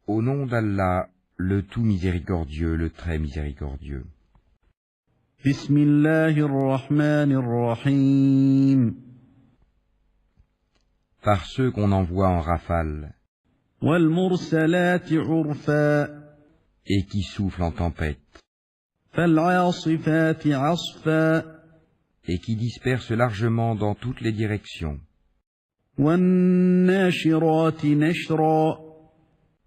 Au nom d'Allah, le tout miséricordieux, le très miséricordieux. Bismillahir-Rahmanir-Rahim. Par ceux qu'on envoie en rafale, Wal-mursalati urfa. et qui soufflent en tempête, Fal-'asifati 'asfa. et qui dispersent largement dans toutes les directions, Wan-nashirati nashra.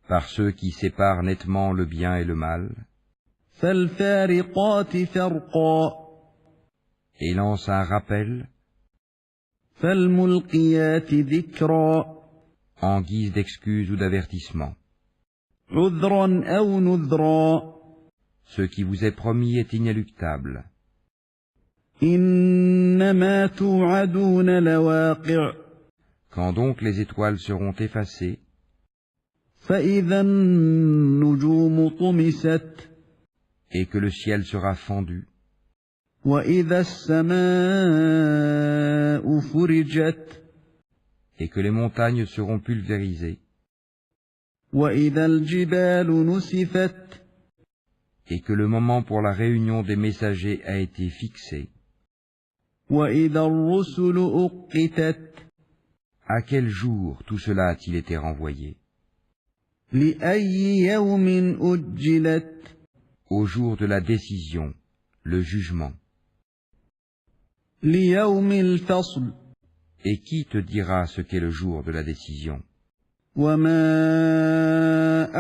par ceux qui séparent nettement le bien et le mal, Fal-fariqati farqa. et lancent un rappel Fal-mulqiyati dhikra. en guise d'excuse ou d'avertissement. 'udhran aw nudhra. Ce qui vous est promis est inéluctable. Innama tu'aduna lawaqi'. Quand donc les étoiles seront effacées, فَإِذَا النُّجُومُ طُمِسَتْ. et que le ciel sera fendu, وَإِذَا السَّمَاءُ فُرِجَتْ. et que les montagnes seront pulvérisées, وَإِذَا الْجِبَالُ نُسِفَتْ. et que le moment pour la réunion des messagers a été fixé, وَإِذَا الرُّسُلُ أُقِّتَتْ. à quel jour tout cela a-t-il été renvoyé? لِأَيِّ يَوْمٍ أُجِّلَتْ. Au jour de la décision, le jugement. لِيَوْمِ الْفَصْلِ. Et qui te dira ce qu'est le jour de la décision? وَمَا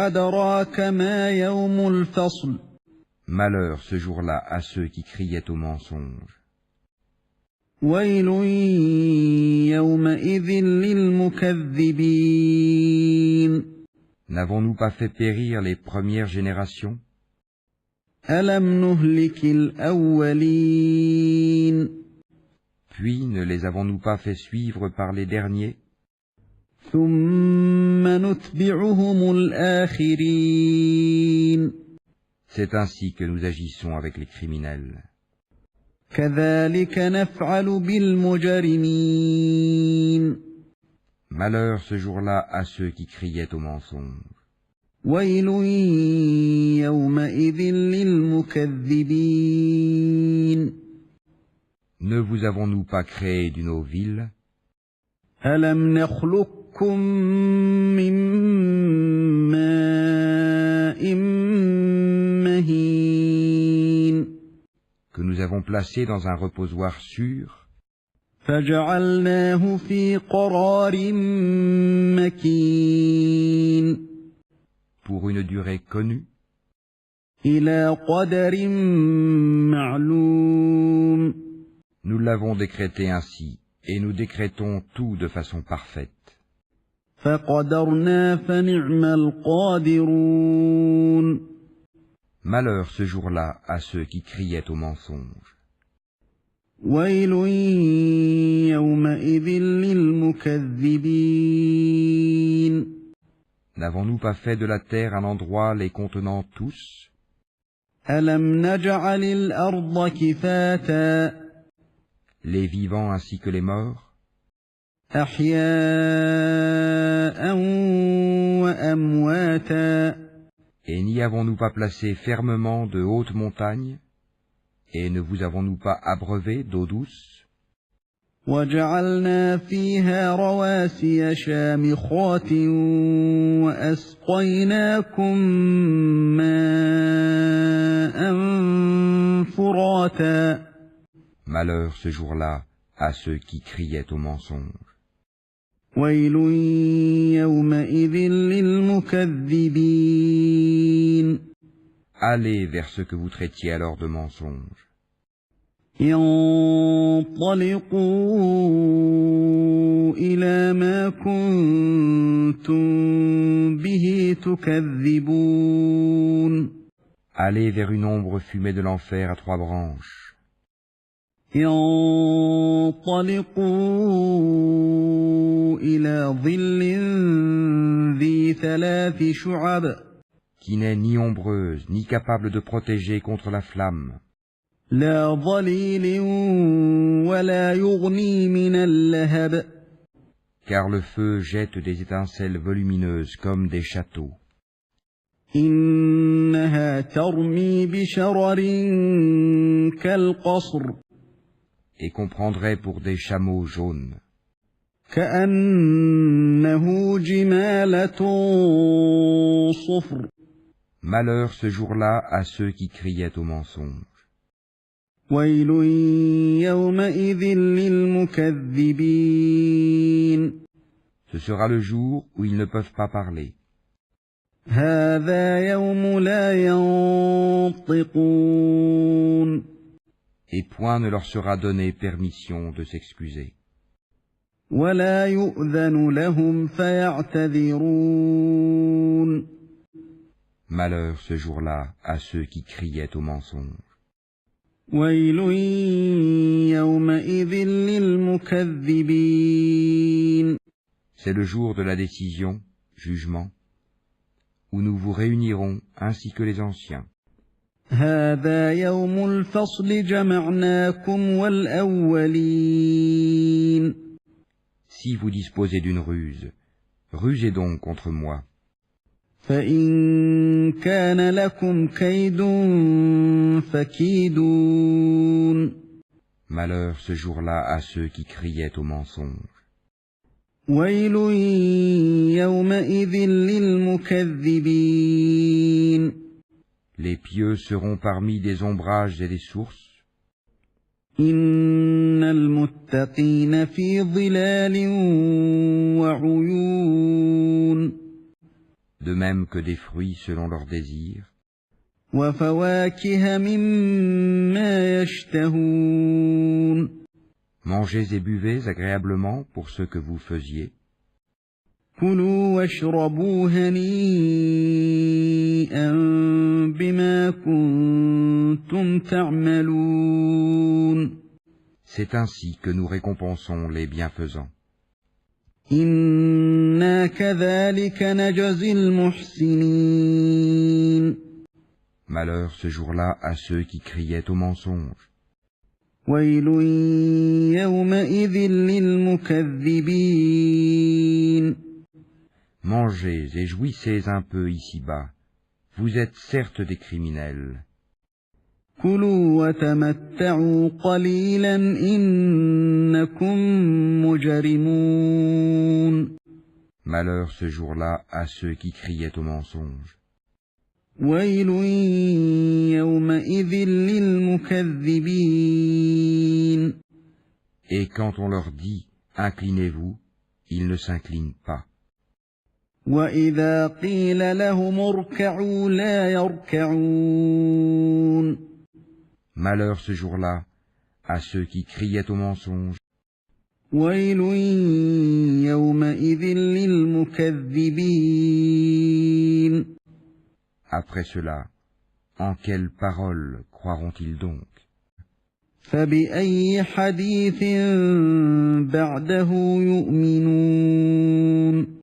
أَدْرَاكَ مَا يَوْمُ الْفَصْلِ. Malheur ce jour-là à ceux qui criaient au mensonge. وَيْلٌ يَوْمَئِذٍ لِلْمُكَذِّبِينَ. N'avons-nous pas fait périr les premières générations? أَلَمْ نُهْلِكِ الْأَوَّلِينَ. Puis ne les avons-nous pas fait suivre par les derniers? ثُمَّ نُتْبِعُهُمُ الْآخِرِينَ. C'est ainsi que nous agissons avec les criminels. كَذَلِكَ نَفْعَلُ بِالْمُجْرِمِينَ. Malheur ce jour-là à ceux qui criaient au mensonge. وَيْلٌ يَوْمَئِذٍ لِلْمُكَذِّبِينَ. Ne vous avons-nous pas créé d'une eau vive? أَلَمْ نَخْلُقكُّم مِّن مَّاءٍ مَّهِينٍ. Que nous avons placé dans un reposoir sûr, فَجَعَلْنَاهُ فِي قَرَارٍ مَّكِينٍ. pour une durée connue, إِلَى قَدَرٍ مَّعْلُومٍ. nous l'avons décrété ainsi, et nous décrétons tout de façon parfaite. فَقَدَرْنَا فَنِعْمَ الْقَادِرُونَ. Malheur ce jour-là à ceux qui criaient au mensonge. وَيْلٌ يَوْمَئِذٍ لِلْمُكَذِّبِينَ. N'avons-nous pas fait de la terre un endroit les contenant tous? أَلَمْ نَجْعَلِ الْأَرْضَ كِفَاتًا. Les vivants ainsi que les morts, أَحْيَاءً وَأَمْوَاتًا. et n'y avons-nous pas placé fermement de hautes montagnes, et ne vous avons-nous pas abreuvé d'eau douce? وَجَعَلْنَا فِيهَا رَوَاسِيَ شَامِخَاتٍ وَأَسْقَيْنَاكُم مَّاءً فُرَاتًا. Malheur ce jour-là à ceux qui criaient au mensonge. وَيْلٌ يَوْمَئِذٍ لِلْمُكَذِّبِينَ. Allez vers ce que vous traitiez alors de mensonge. انطلقوا إلى ما كنتم به تكذبون. Allez vers une ombre fumée de l'enfer à trois branches. انطلقوا إلى ظل ذي 3 شعب. Qui n'est ni ombreuse, ni capable de protéger contre la flamme. لا ظليل ولا يغني من اللهب. Car le feu jette des étincelles volumineuses comme des châteaux. إنها ترمي بشرر كالقصر et qu'on prendrait pour des chameaux jaunes, كأنه جمالة صفر malheur ce jour-là à ceux qui criaient au mensonge. ويل يومئذ للمكذبين Ce sera le jour où ils ne peuvent pas parler. هذا يوم لا ينطقون Et point ne leur sera donné permission de s'excuser. ولا يؤذن لهم فيعتذرون Malheur ce jour-là à ceux qui criaient au mensonge. ويل يومئذ للمكذبين C'est le jour de la décision, jugement, où nous vous réunirons ainsi que les anciens. هذا يوم الفصل جمعناكم والأولين Si vous disposez d'une ruse, rusez donc contre moi. فإن كان لكم كيد فكيدون Malheur ce jour-là à ceux qui criaient au mensonge. ويل يومئذ للمكذبين Les pieux seront parmi des ombrages et des sources. إن المتقين في ظلال وعيون De même que des fruits selon leurs désirs, وفواكه مما يشتهون mangez et buvez agréablement pour ce que vous faisiez, كلوا واشربوا هنيئا بما كنتم تعملون c'est ainsi que nous récompensons les bienfaisants. إنا كذلك نجزي المحسنين Malheur ce jour-là à ceux qui criaient au mensonge. ويل يومئذ للمكذبين Mangez et jouissez un peu ici-bas. Vous êtes certes des criminels. كلوا وتمتعوا قليلا إنكم مجرمون Malheur ce jour-là à ceux qui criaient au mensonge. ويل يومئذ للمكذبين Et quand on leur dit « Inclinez-vous », ils ne s'inclinent pas. وإذا قيل لهم اركعوا لا يركعون Malheur ce jour-là à ceux qui criaient au mensonge. ويل يومئذ للمكذبين Après cela, en quelles paroles croiront-ils donc? فبأي حديث بعده يؤمنون